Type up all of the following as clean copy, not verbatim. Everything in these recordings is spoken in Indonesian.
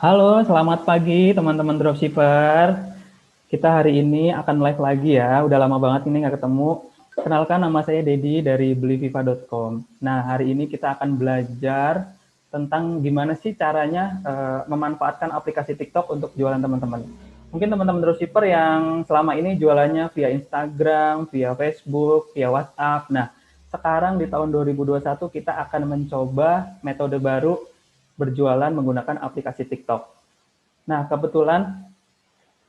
Halo, selamat pagi teman-teman dropshipper. Kita hari ini akan live lagi ya. Udah lama banget ini nggak ketemu. Kenalkan, nama saya Dedi dari beliviva.com. Nah, hari ini kita akan belajar tentang gimana sih caranya memanfaatkan aplikasi TikTok untuk jualan teman-teman. Mungkin teman-teman dropshipper yang selama ini jualannya via Instagram, via Facebook, via WhatsApp. Nah, sekarang di tahun 2021 kita akan mencoba metode baru berjualan menggunakan aplikasi TikTok. Nah, kebetulan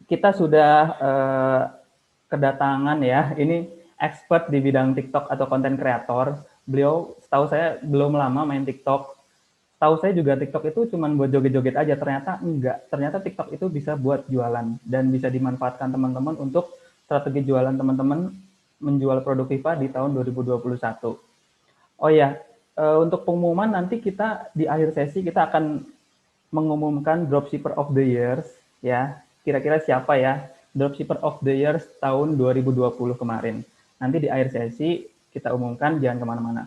kita sudah kedatangan ya, ini expert di bidang TikTok atau konten kreator. Beliau setahu saya belum lama main TikTok. Tahu saya juga TikTok itu cuma buat joget-joget aja, ternyata enggak. Ternyata TikTok itu bisa buat jualan dan bisa dimanfaatkan teman-teman untuk strategi jualan teman-teman menjual produk Viva di tahun 2021. Oh ya, untuk pengumuman nanti kita di akhir sesi kita akan mengumumkan Dropshipper of the Years ya. Kira-kira siapa ya Dropshipper of the Years tahun 2020 kemarin. Nanti di akhir sesi kita umumkan, jangan kemana-mana.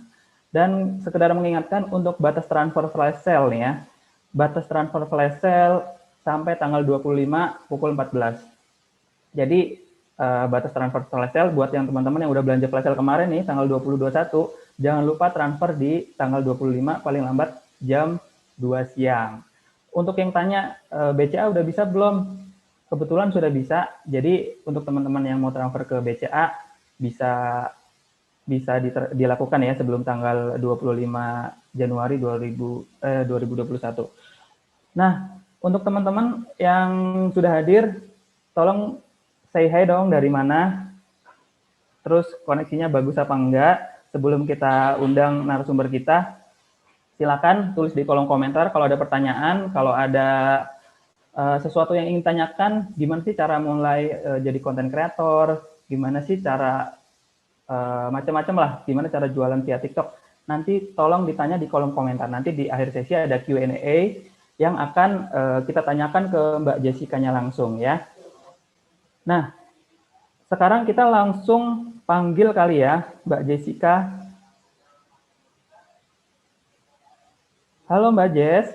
Dan sekedar mengingatkan untuk batas transfer flash sale nih ya. Batas transfer flash sale sampai tanggal 25 pukul 14. Jadi batas transfer flash sale buat yang teman-teman yang udah belanja flash sale kemarin nih tanggal 20-21, jangan lupa transfer di tanggal 25 paling lambat jam 2 siang. Untuk yang tanya BCA udah bisa belum? Kebetulan sudah bisa. Jadi untuk teman-teman yang mau transfer ke BCA bisa dilakukan ya sebelum tanggal 25 Januari 2021. Nah, untuk teman-teman yang sudah hadir, tolong say hi dong, dari mana, terus koneksinya bagus apa enggak. Sebelum kita undang narasumber kita, silakan tulis di kolom komentar kalau ada pertanyaan, kalau ada sesuatu yang ingin tanyakan, gimana sih cara mulai jadi konten kreator, gimana sih cara macam-macam lah, gimana cara jualan via TikTok. Nanti tolong ditanya di kolom komentar. Nanti di akhir sesi ada Q&A yang akan kita tanyakan ke Mbak Jessica-nya langsung ya. Nah, sekarang kita langsung panggil kali ya Mbak Jessica. Halo Mbak Jess.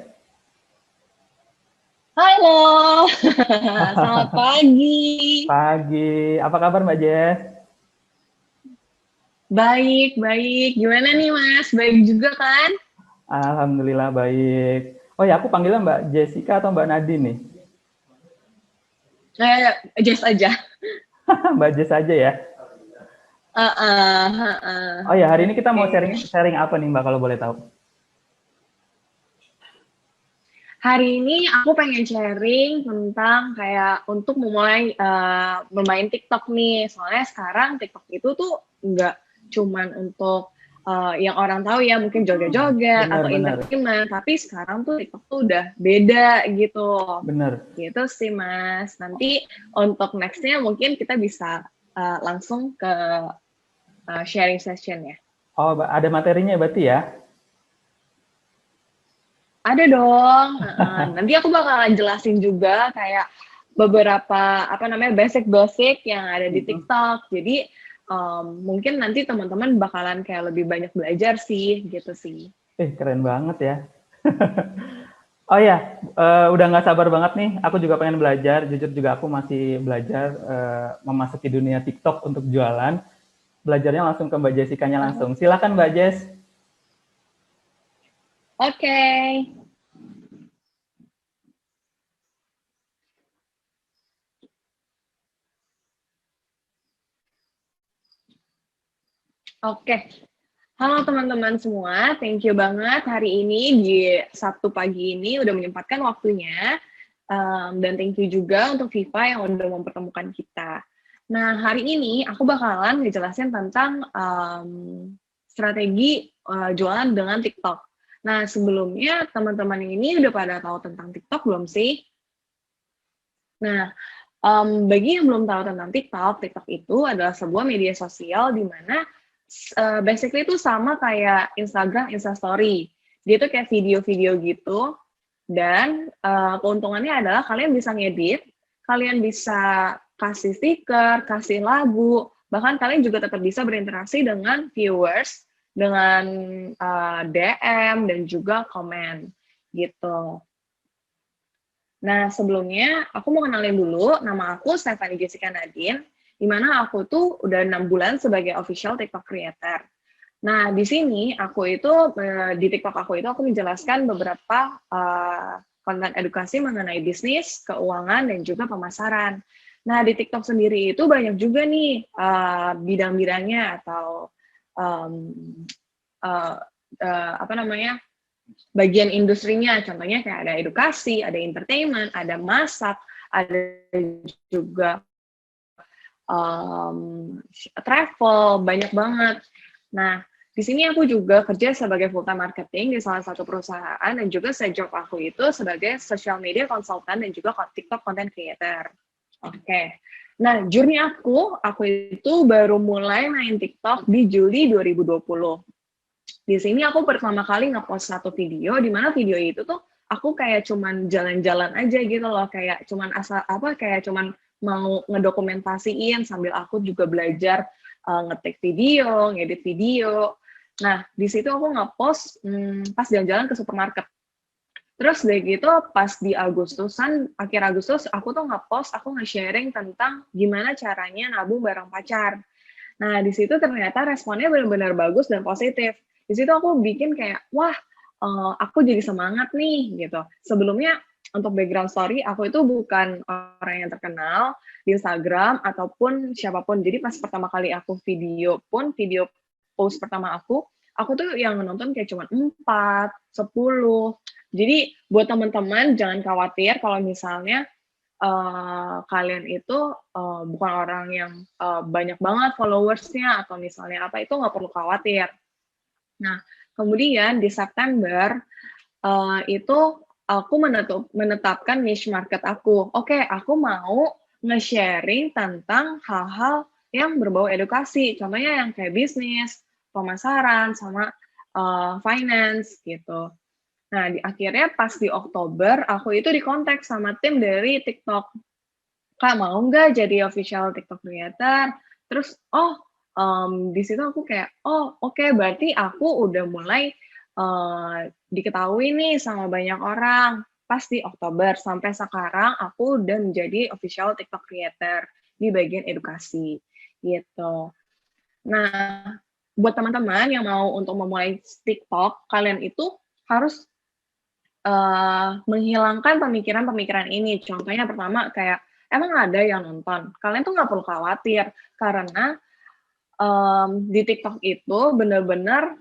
Halo, selamat pagi. Pagi, apa kabar Mbak Jess? Baik, baik. Gimana nih Mas? Baik juga kan? Alhamdulillah baik. Oh ya, aku panggilnya Mbak Jessica atau Mbak Nadine nih? Jess aja. Mbak Jess aja ya. Oh ya, hari ini kita mau Oke. sharing apa nih Mbak kalau boleh tahu? Hari ini aku pengen sharing tentang kayak untuk memulai bermain TikTok nih. Soalnya sekarang TikTok itu tuh nggak cuman untuk yang orang tahu ya, mungkin joget-joget atau Benar-benar, entertainment, tapi sekarang tuh TikTok tuh udah beda gitu. benar. Gitu sih Mas. Nanti untuk next-nya mungkin kita bisa langsung ke sharing session ya. Oh, ada materinya berarti ya? Ada dong. Nanti aku bakalan jelasin juga kayak beberapa apa namanya basic-basic yang ada di TikTok. Jadi mungkin nanti teman-teman bakalan kayak lebih banyak belajar sih gitu sih. Keren banget ya. Oh ya, udah nggak sabar banget nih. Aku juga pengen belajar. Jujur juga aku masih belajar memasuki dunia TikTok untuk jualan. Belajarnya langsung ke Mbak Jessica-nya langsung. Silakan Mbak Jess. Oke. Oke. Halo teman-teman semua, thank you banget hari ini di Sabtu pagi ini udah menyempatkan waktunya. Dan thank you juga untuk Viva yang udah mempertemukan kita. Nah, hari ini aku bakalan ngejelasin tentang strategi jualan dengan TikTok. Nah, sebelumnya teman-teman ini udah pada tahu tentang TikTok belum sih? Nah, bagi yang belum tahu tentang TikTok, TikTok itu adalah sebuah media sosial di mana basically itu sama kayak Instagram, Instastory. Dia tuh kayak video-video gitu, dan keuntungannya adalah kalian bisa ngedit, kalian bisa kasih stiker, kasih lagu, bahkan kalian juga tetap bisa berinteraksi dengan viewers, dengan DM, dan juga komen, gitu. Nah, sebelumnya aku mau kenalin dulu, nama aku Stephanie Jessica Nadine, di mana aku tuh udah 6 bulan sebagai official TikTok creator. Nah, di sini aku itu, di TikTok aku itu aku menjelaskan beberapa konten edukasi mengenai bisnis, keuangan, dan juga pemasaran. Nah, di TikTok sendiri itu banyak juga nih bidang-bidangnya atau um, apa namanya, bagian industrinya, contohnya kayak ada edukasi, ada entertainment, ada masak, ada juga travel, banyak banget. Nah, di sini aku juga kerja sebagai full-time marketing di salah satu perusahaan, dan juga job aku itu sebagai social media consultant dan juga TikTok content creator. Oke. Nah, journey aku itu baru mulai main TikTok di Juli 2020. Di sini aku pertama kali ngepost satu video, di mana video itu tuh aku kayak cuman jalan-jalan aja gitu loh, kayak cuman asal kayak cuman mau ngedokumentasiin sambil aku juga belajar ngetik video, ngedit video. Nah, di situ aku ngepost pas jalan-jalan ke supermarket. Terus dari gitu pas di akhir Agustus, aku tuh ngepost, aku nge-sharing tentang gimana caranya nabung bareng pacar. Nah, di situ ternyata responnya benar-benar bagus dan positif. Di situ aku bikin kayak, wah, aku jadi semangat nih, gitu. Sebelumnya, untuk background story, aku itu bukan orang yang terkenal di Instagram ataupun siapapun. Jadi pas pertama kali aku video post pertama aku tuh yang nonton kayak cuma 4, 10. Jadi buat teman-teman jangan khawatir kalau misalnya kalian itu bukan orang yang banyak banget followersnya atau misalnya apa, itu nggak perlu khawatir. Nah, kemudian di September itu aku menetapkan niche market aku. Oke, aku mau nge-sharing tentang hal-hal yang berbau edukasi, contohnya yang kayak bisnis, pemasaran, sama finance gitu. Nah, akhirnya pas di Oktober, aku itu dikontak sama tim dari TikTok. Kak, mau nggak jadi official TikTok creator? Terus, di situ aku kayak, oh oke, berarti aku udah mulai diketahui nih sama banyak orang. Pas di Oktober, sampai sekarang aku udah menjadi official TikTok creator di bagian edukasi, gitu. Nah, buat teman-teman yang mau untuk memulai TikTok, kalian itu harus menghilangkan pemikiran-pemikiran ini. Contohnya pertama kayak, emang ada yang nonton? Kalian tuh nggak perlu khawatir, karena di TikTok itu bener-bener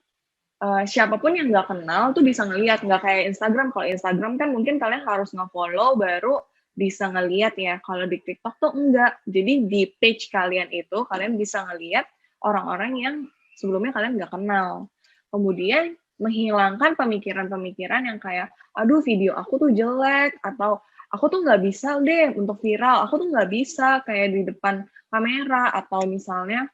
siapapun yang nggak kenal tuh bisa ngelihat, nggak kayak Instagram. Kalau Instagram kan mungkin kalian harus nge-follow baru bisa ngelihat ya. Kalau di TikTok tuh enggak. Jadi di page kalian itu kalian bisa ngelihat orang-orang yang sebelumnya kalian nggak kenal. Kemudian menghilangkan pemikiran-pemikiran yang kayak, aduh video aku tuh jelek, atau aku tuh nggak bisa deh untuk viral, aku tuh nggak bisa kayak di depan kamera, atau misalnya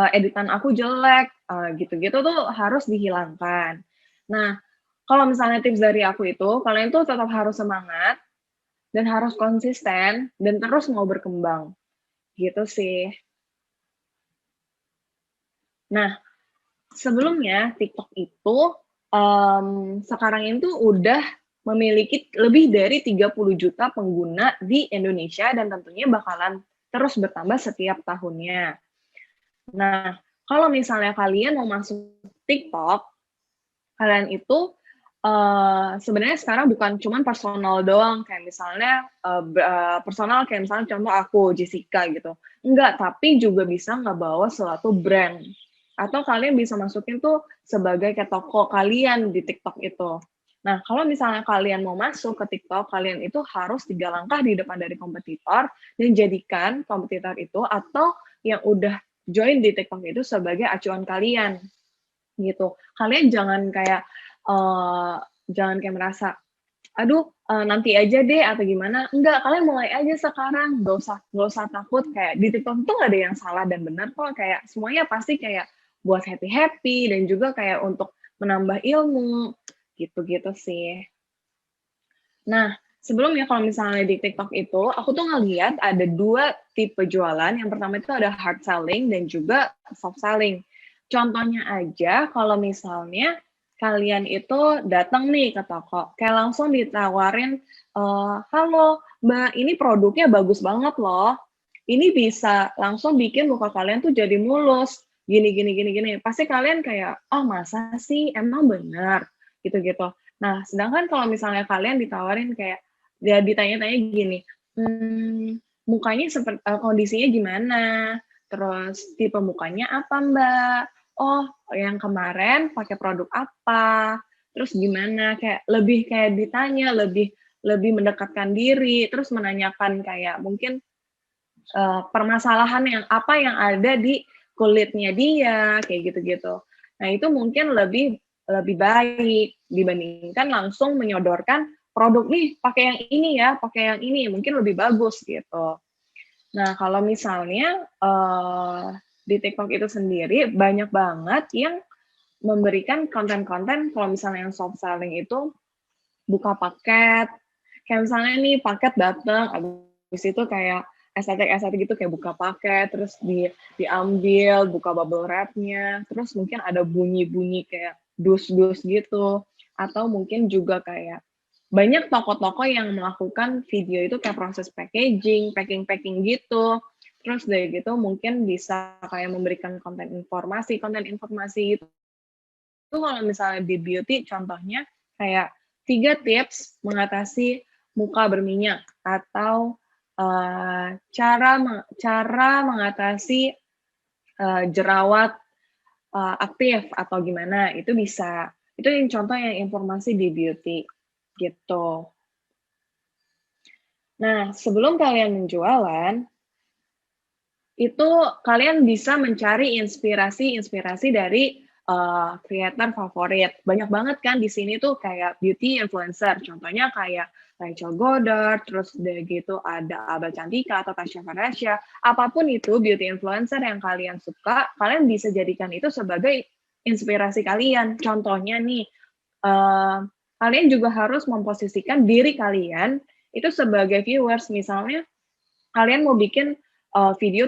editan aku jelek, gitu-gitu tuh harus dihilangkan. Nah, kalau misalnya tips dari aku itu, kalian tuh tetap harus semangat, dan harus konsisten, dan terus mau berkembang, gitu sih. Nah, sebelumnya TikTok itu, sekarang itu udah memiliki lebih dari 30 juta pengguna di Indonesia, dan tentunya bakalan terus bertambah setiap tahunnya. Nah, kalau misalnya kalian mau masuk TikTok, kalian itu sebenarnya sekarang bukan cuman personal doang, kayak misalnya personal kayak misalnya contoh aku, Jessica gitu. Enggak, tapi juga bisa ngebawa suatu brand. Atau kalian bisa masukin tuh sebagai kayak toko kalian di TikTok itu. Nah, kalau misalnya kalian mau masuk ke TikTok, kalian itu harus 3 langkah di depan dari kompetitor, dan jadikan kompetitor itu atau yang udah join di TikTok itu sebagai acuan kalian, gitu. Kalian jangan kayak merasa, aduh nanti aja deh atau gimana. Enggak, kalian mulai aja sekarang, nggak usah takut. Kayak di TikTok tuh nggak ada yang salah dan benar kok, kayak semuanya pasti kayak buat happy-happy dan juga kayak untuk menambah ilmu, gitu-gitu sih. Nah, sebelumnya kalau misalnya di TikTok itu, aku tuh ngeliat ada 2 tipe jualan. Yang pertama itu ada hard selling dan juga soft selling. Contohnya aja, kalau misalnya kalian itu datang nih ke toko, kayak langsung ditawarin, "Halo Mbak, ini produknya bagus banget loh. Ini bisa langsung bikin muka kalian tuh jadi mulus, gini gini gini gini." Pasti kalian kayak, "Oh masa sih? Emang benar?" Gitu-gitu. Nah, sedangkan kalau misalnya kalian ditawarin kayak, ya ditanya-tanya gini, mukanya kondisinya gimana? Terus tipe mukanya apa Mbak? Oh, yang kemarin pakai produk apa? Terus gimana? Kayak lebih kayak ditanya, lebih lebih mendekatkan diri, terus menanyakan kayak mungkin, permasalahan yang ada di kulitnya dia, kayak gitu-gitu. Nah, itu mungkin lebih lebih baik dibandingkan langsung menyodorkan produk, "Nih, pakai yang ini ya, pakai yang ini, mungkin lebih bagus," gitu. Nah, kalau misalnya, di TikTok itu sendiri banyak banget yang memberikan konten-konten kalau misalnya yang soft selling itu buka paket, kayak misalnya nih paket datang, habis itu kayak estetik-estetik gitu, kayak buka paket, terus diambil, buka bubble wrap-nya, terus mungkin ada bunyi-bunyi kayak dus-dus gitu, atau mungkin juga kayak banyak toko-toko yang melakukan video itu kayak proses packaging, packing-packing gitu. Terus dari gitu mungkin bisa kayak memberikan konten informasi itu kalau misalnya di beauty contohnya kayak 3 tips mengatasi muka berminyak atau, cara mengatasi, jerawat, aktif atau gimana, itu bisa. Itu yang contoh yang informasi di beauty, gitu. Nah, sebelum kalian menjualan, itu kalian bisa mencari inspirasi-inspirasi dari, creator favorit. Banyak banget kan di sini tuh kayak beauty influencer, contohnya kayak Rachel Goddard, terus udah gitu ada Abel Cantika atau Tasya Farasya, apapun itu beauty influencer yang kalian suka, kalian bisa jadikan itu sebagai inspirasi kalian. Contohnya nih, eee, kalian juga harus memposisikan diri kalian itu sebagai viewers, misalnya kalian mau bikin, video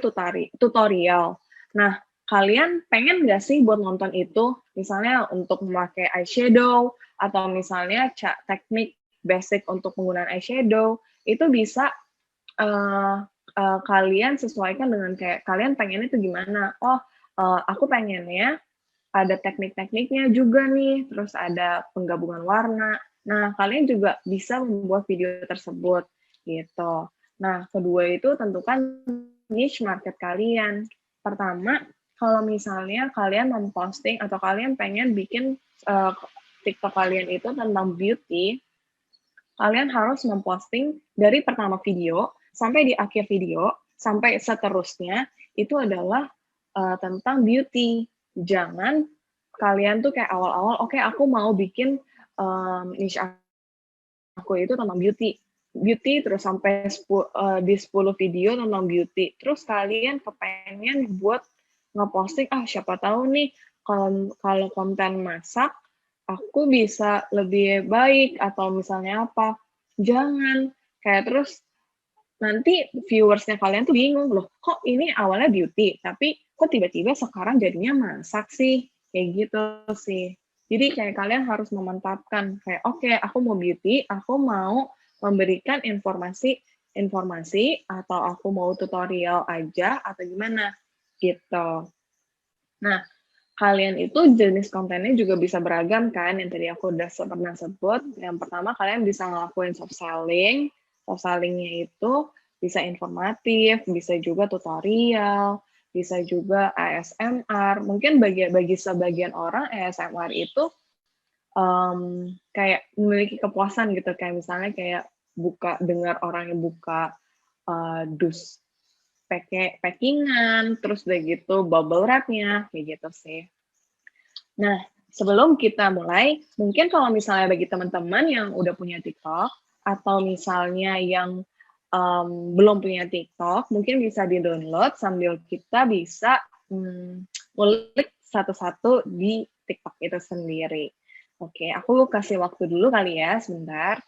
tutorial. Nah, kalian pengen nggak sih buat nonton itu? Misalnya untuk memakai eyeshadow, atau misalnya teknik basic untuk penggunaan eyeshadow, itu bisa, eee kalian sesuaikan dengan kayak kalian pengennya itu gimana. Oh, aku pengennya ada teknik-tekniknya juga nih, terus ada penggabungan warna. Nah, kalian juga bisa membuat video tersebut, gitu. Nah, kedua itu tentukan niche market kalian. Pertama, kalau misalnya kalian memposting atau kalian pengen bikin, TikTok kalian itu tentang beauty, kalian harus memposting dari pertama video, sampai di akhir video, sampai seterusnya, itu adalah, tentang beauty. Jangan kalian tuh kayak awal-awal, "Oke, aku mau bikin, niche aku itu tentang beauty." Beauty terus sampai di 10 video tentang beauty. Terus kalian kepengen buat ngeposting, "Ah, siapa tahu nih kalau kalau konten masak, aku bisa lebih baik," atau misalnya apa. Jangan. Kayak terus nanti viewersnya kalian tuh bingung, "Loh, kok ini awalnya beauty, tapi kok tiba-tiba sekarang jadinya masak sih?" Kayak gitu sih. Jadi kayak kalian harus memantapkan, kayak, "Oke, aku mau beauty, aku mau memberikan informasi atau aku mau tutorial aja atau gimana?" Gitu. Nah, kalian itu jenis kontennya juga bisa beragam kan, yang tadi aku udah pernah sebut. Yang pertama kalian bisa ngelakuin soft selling. Soft selling-nya itu bisa informatif, bisa juga tutorial, bisa juga ASMR. Mungkin bagi sebagian orang ASMR itu, kayak memiliki kepuasan gitu, kayak misalnya kayak dengar orang yang buka, dus packing-an, terus udah gitu bubble wrap-nya, kayak gitu sih. Nah, sebelum kita mulai, mungkin kalau misalnya bagi teman-teman yang udah punya TikTok, atau misalnya yang, belum punya TikTok, mungkin bisa di-download sambil kita bisa, ngulik satu-satu di TikTok itu sendiri. Oke, aku kasih waktu dulu kali ya sebentar.